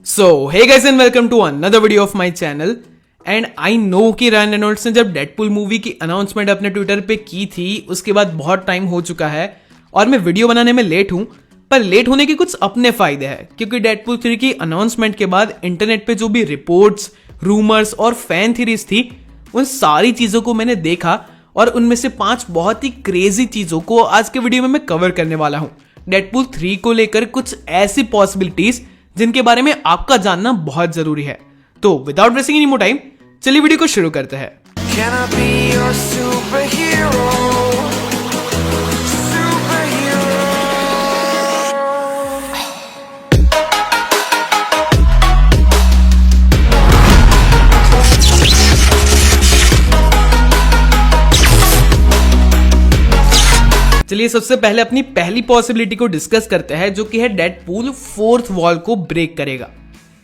So, hey guys and welcome to another video of my channel. And I know कि Ryan Reynolds ने जब Deadpool movie की announcement अपने Twitter पे की थी उसके बाद बहुत टाइम हो चुका है और मैं वीडियो बनाने में लेट हूं, पर लेट होने के कुछ अपने फायदे हैं क्योंकि डेडपूल 3 की अनाउंसमेंट के बाद इंटरनेट पे जो भी रिपोर्ट्स, रूमर्स और फैन थ्योरीज थी उन सारी चीजों को मैंने देखा और उनमें से 5 बहुत ही क्रेजी चीजों को आज के वीडियो में मैं कवर करने वाला हूं। डेडपूल 3 को लेकर कुछ ऐसी पॉसिबिलिटीज जिनके बारे में आपका जानना बहुत जरूरी है। तो without wasting any more time चलिए वीडियो को शुरू करते हैं। Can I be your superhero? Superhero. चलिए सबसे पहले अपनी पहली पॉसिबिलिटी को डिस्कस करते हैं जो कि है डेडपूल 4th वॉल को ब्रेक करेगा।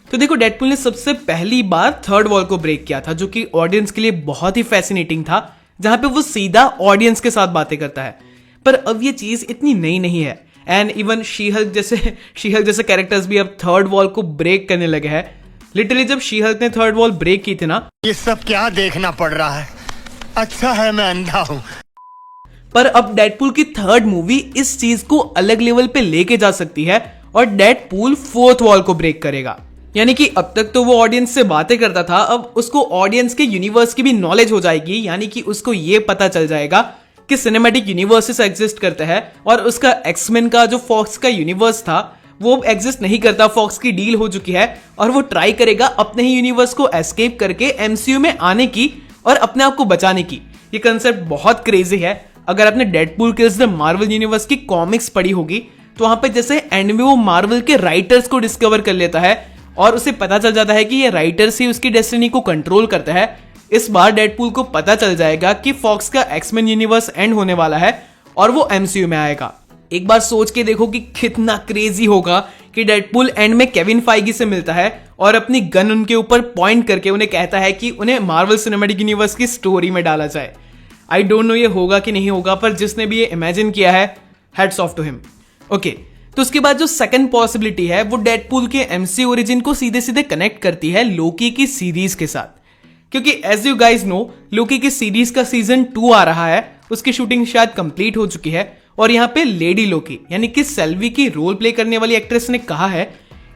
तो देखो डेडपूल ने सबसे पहली बार 3rd वॉल को ब्रेक किया था जो कि ऑडियंस के लिए बहुत ही फैसिनेटिंग था, जहां पे वो सीधा ऑडियंस के साथ बातें करता है। पर अब ये चीज इतनी नई नहीं है एंड इवन शी हल्क जैसे कैरेक्टर्स भी अब 3rd वॉल को ब्रेक करने लगे हैं। लिटरली जब शी हल्क ने 3rd वॉल ब्रेक की थी ना, ये सब क्या देखना पड़ रहा है? अच्छा है मैं अंधा हूं। पर अब डेडपूल की 3rd मूवी इस चीज को अलग लेवल पे लेके जा सकती है और डेडपूल 4th वॉल को ब्रेक करेगा। यानी कि अब तक तो वो ऑडियंस से बातें करता था, अब उसको ऑडियंस के यूनिवर्स की भी नॉलेज हो जाएगी। यानी कि उसको ये पता चल जाएगा कि सिनेमैटिक यूनिवर्सेस एग्जिस्ट करते हैं और उसका एक्समेन का जो फॉक्स का यूनिवर्स था वो एग्जिस्ट नहीं करता, फॉक्स की डील हो चुकी है और वो ट्राई करेगा अपने ही यूनिवर्स को एस्केप करके एमसीयू में आने की और अपने आप को बचाने की। ये कंसेप्ट बहुत क्रेजी है। अगर आपने Deadpool kills the Marvel universe की कॉमिक्स पढ़ी होगी तो वहां पे जैसे एंड में वो मार्वल के राइटर्स को डिस्कवर कर लेता है और उसे पता चल जाता है कि ये राइटर्स ही उसकी डेस्टिनी को कंट्रोल करते हैं। इस बार डेडपूल को पता चल जाएगा कि फॉक्स का एक्समैन यूनिवर्स एंड होने वाला है और वो एमसीयू में आएगा। एक बार सोच के देखो कि कितना क्रेजी होगा कि डेडपूल एंड में केविन फाइगी से मिलता है और अपनी गन उनके ऊपर पॉइंट करके उन्हें कहता है कि उन्हें मार्वल सिनेमैटिक यूनिवर्स की स्टोरी में डाला जाए। आई डोंट नो ये होगा कि नहीं होगा, पर जिसने भी ये इमेजिन किया है hats off to him. Okay, तो उसके बाद जो सेकंड पॉसिबिलिटी है वो डेडपूल के एमसीयू ओरिजिन को सीधे सीधे कनेक्ट करती है लोकी की सीरीज के साथ, क्योंकि एज यू गाइज नो लोकी की सीरीज का सीजन 2 आ रहा है। उसकी शूटिंग शायद कंप्लीट हो चुकी है और यहाँ पे लेडी लोकी यानी कि सेल्वी की रोल प्ले करने वाली एक्ट्रेस ने कहा है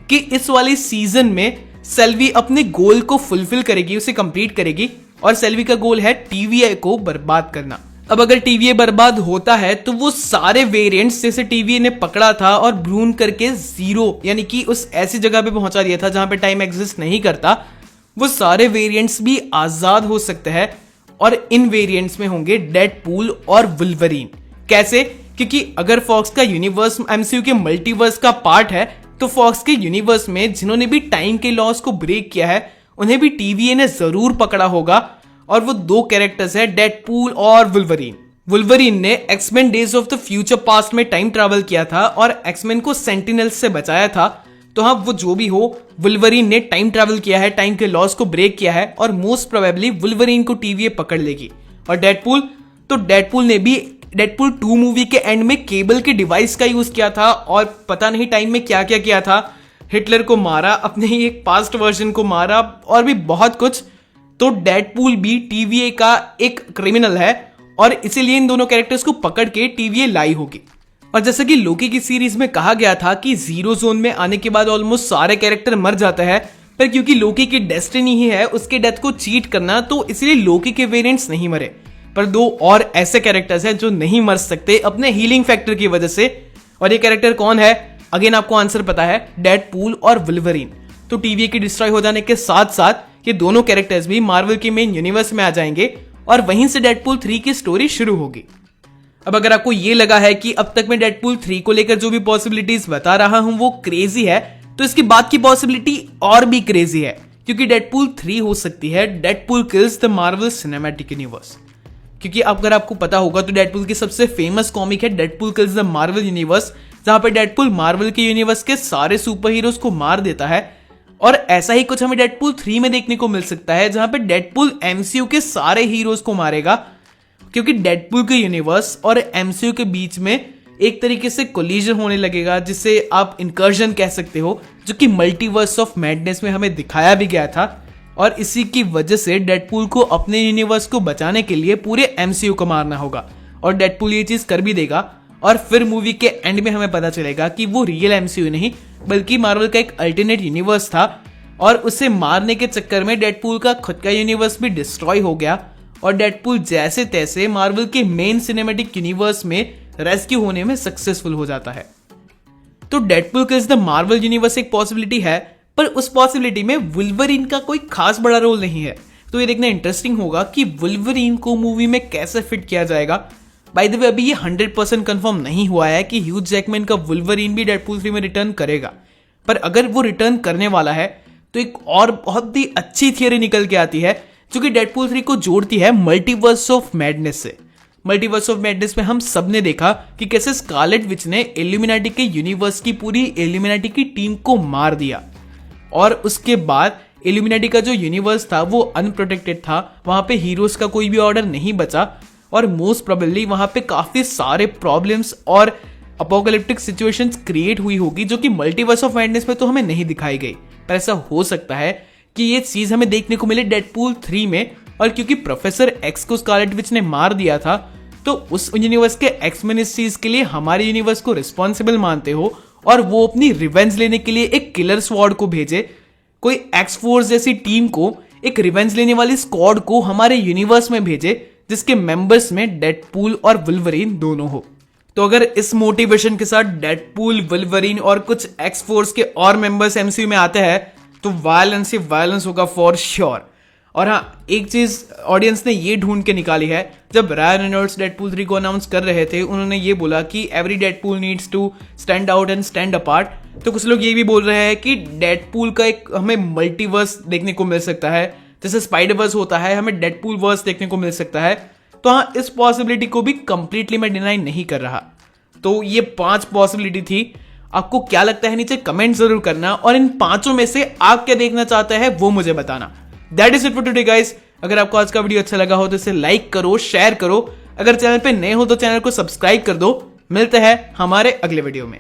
कि इस वाली सीजन में सेल्वी अपने गोल को फुलफिल करेगी, उसे कंप्लीट करेगी और सेल्वी का गोल है टीवीए को बर्बाद करना। अब अगर टीवीए बर्बाद होता है तो वो सारे वेरिएंट्स जैसे टीवीए ने पकड़ा था और ब्रून करके जीरो यानी कि उस ऐसी जगह पे पहुंचा दिया था जहां पे टाइम एग्जिस्ट नहीं करता, वो सारे वेरिएंट्स भी आजाद हो सकते हैं और इन वेरिएंट्स में होंगे डेडपूल और वुल्वरीन। कैसे? क्योंकि अगर फॉक्स का यूनिवर्स एमसीयू के मल्टीवर्स का पार्ट है तो फॉक्स के यूनिवर्स में जिन्होंने भी टाइम के लॉस को ब्रेक किया है उन्हें भी टीवीए ने जरूर पकड़ा होगा और वो 2 कैरेक्टर्स है डेडपूल और वुल्वरीन। वुल्वरीन ने X Men days of the future past में टाइम ट्रैवल किया था और एक्समैन को सेंटिनल्स से बचाया था। तो हाँ, वो जो भी हो, वुल्वरीन ने टाइम ट्रैवल किया है, टाइम के लॉस को ब्रेक किया है और मोस्ट प्रोबेबली वुल्वरीन को टीवीए पकड़ लेगी। और डेडपूल ने भी डेडपूल 2 मूवी के एंड में केबल के डिवाइस का यूज किया था और पता नहीं टाइम में क्या क्या किया था, हिटलर को मारा, अपने ही एक पास्ट वर्जन को मारा और भी बहुत कुछ। तो डेडपूल भी टीवीए का एक क्रिमिनल है और इसीलिए इन दोनों कैरेक्टर्स को पकड़ के टीवीए लाई होगी। और जैसे कि लोकी की सीरीज में कहा गया था कि जीरो जोन में आने के बाद ऑलमोस्ट सारे कैरेक्टर मर जाते हैं, पर क्योंकि लोकी की डेस्टिनी ही है उसके डेथ को चीट करना, तो इसलिए लोकी के वेरिएंट्स नहीं मरे। पर 2 और ऐसे कैरेक्टर्स हैं जो नहीं मर सकते अपने हीलिंग फैक्टर की वजह से। और ये कैरेक्टर कौन है? अगेन आपको आंसर पता है, डेडपूल और वुल्वरीन। तो टीवीए की डिस्ट्रॉय हो जाने के साथ साथ ये दोनों कैरेक्टर्स भी मार्वल के मेन यूनिवर्स में आ जाएंगे और वहीं से डेडपूल 3 की स्टोरी शुरू होगी। अब अगर आपको ये लगा है कि अब तक मैं डेडपूल 3 को लेकर जो भी पॉसिबिलिटीज बता रहा हूं वो क्रेजी है, तो इसकी बाद की पॉसिबिलिटी और भी क्रेजी है, क्योंकि डेडपूल 3 हो सकती है Deadpool kills the Marvel cinematic universe. क्योंकि अगर आपको पता होगा तो डेडपूल की सबसे फेमस कॉमिक है Deadpool kills the Marvel universe, जहां पर डेडपूल मार्वल के यूनिवर्स के सारे सुपर हीरोज को मार देता है। और ऐसा ही कुछ हमें डेडपूल 3 में देखने को मिल सकता है जहां पे डेडपूल एमसीयू के सारे हीरोज को मारेगा, क्योंकि डेडपूल के यूनिवर्स और एमसीयू के बीच में एक तरीके से कोलिजन होने लगेगा, जिसे आप इंकर्जन कह सकते हो, जो कि मल्टीवर्स ऑफ मैडनेस में हमें दिखाया भी गया था। और इसी की वजह से डेडपूल को अपने यूनिवर्स को बचाने के लिए पूरे एमसीयू को मारना होगा, और डेडपूल ये चीज कर भी देगा। और फिर मूवी के एंड में हमें पता चलेगा कि वो रियल एमसीयू नहीं बल्कि मार्वल का एक अल्टरनेट यूनिवर्स था, और उसे मारने के चक्कर में डेडपूल का खुद का यूनिवर्स भी डिस्ट्रॉय हो गया, और डेडपूल जैसे तैसे मार्वल के मेन सिनेमैटिक यूनिवर्स में रेस्क्यू होने में सक्सेसफुल हो जाता है। तो Deadpool kills the Marvel universe एक पॉसिबिलिटी है, पर उस पॉसिबिलिटी में वुल्वरीन का कोई खास बड़ा रोल नहीं है। तो ये देखना इंटरेस्टिंग होगा कि वुल्वरीन को मूवी में कैसे फिट किया जाएगा। बाय द वे अभी ये 100% कंफर्म नहीं हुआ है कि ह्यूज जैकमैन का वुल्वरीन भी डेडपूल 3 में रिटर्न करेगा, पर अगर वो रिटर्न करने वाला है तो एक और बहुत ही अच्छी थियरी निकल के आती है जो कि डेडपूल 3 को जोड़ती है मल्टीवर्स ऑफ मैडनेस से। मल्टीवर्स ऑफ मैडनेस में हम सब ने देखा कि कैसे स्कारलेट विच ने इल्यूमिनाटी के यूनिवर्स की पूरी इल्यूमिनाटी की टीम को मार दिया, और उसके बाद इल्यूमिनाटी का जो यूनिवर्स था वो अनप्रोटेक्टेड था, वहां पे हीरोज का कोई भी ऑर्डर नहीं बचा, और मोस्ट प्रोबेबली वहां पे काफी सारे प्रॉब्लम्स और अपोकलिप्टिक सिचुएशंस क्रिएट हुई होगी, जो कि मल्टीवर्स ऑफ मैडनेस में तो हमें नहीं दिखाई गई। पर ऐसा हो सकता है कि ये चीज हमें देखने को मिले डेडपूल 3 में, और क्योंकि प्रोफेसर एक्स को स्कारलेट विच ने मार दिया था, तो उस यूनिवर्स के एक्स-मैन इस चीज के लिए हमारे यूनिवर्स को रिस्पॉन्सिबल मानते हो, और वो अपनी रिवेंज लेने के लिए एक किलर स्क्वाड को भेजे, कोई एक्स फोर्स जैसी टीम को, एक रिवेंज लेने वाली स्क्वाड को हमारे यूनिवर्स में भेजे, जिसके मेंबर्स में डेडपूल और वुल्वरीन दोनों हो। तो अगर इस मोटिवेशन के साथ डेडपूल, वुल्वरीन और कुछ एक्स फोर्स के और मेंबर्स एमसीयू में आते हैं तो वायलेंस ही वायलेंस होगा फॉर श्योर। और हाँ, एक चीज ऑडियंस ने ये ढूंढ के निकाली है, जब रायन रेनॉल्ड्स डेडपूल 3 को अनाउंस कर रहे थे, उन्होंने ये बोला कि every Deadpool needs to stand out and stand apart. तो कुछ लोग ये भी बोल रहे हैं कि डेडपूल का एक हमें मल्टीवर्स देखने को मिल सकता है, जैसे स्पाइडरवर्स होता है, हमें डेडपूल वर्स देखने को मिल सकता है। तो हाँ, इस पॉसिबिलिटी को भी कंप्लीटली मैं डिनाई नहीं कर रहा। तो ये 5 पॉसिबिलिटी थी। आपको क्या लगता है नीचे कमेंट जरूर करना, और इन 5 में से आप क्या देखना चाहते हैं वो मुझे बताना। That is it for today guys. अगर आपको आज का वीडियो अच्छा लगा हो तो इसे लाइक करो, शेयर करो। अगर चैनल पे नए हो तो चैनल को सब्सक्राइब कर दो। मिलते हैं हमारे अगले वीडियो में।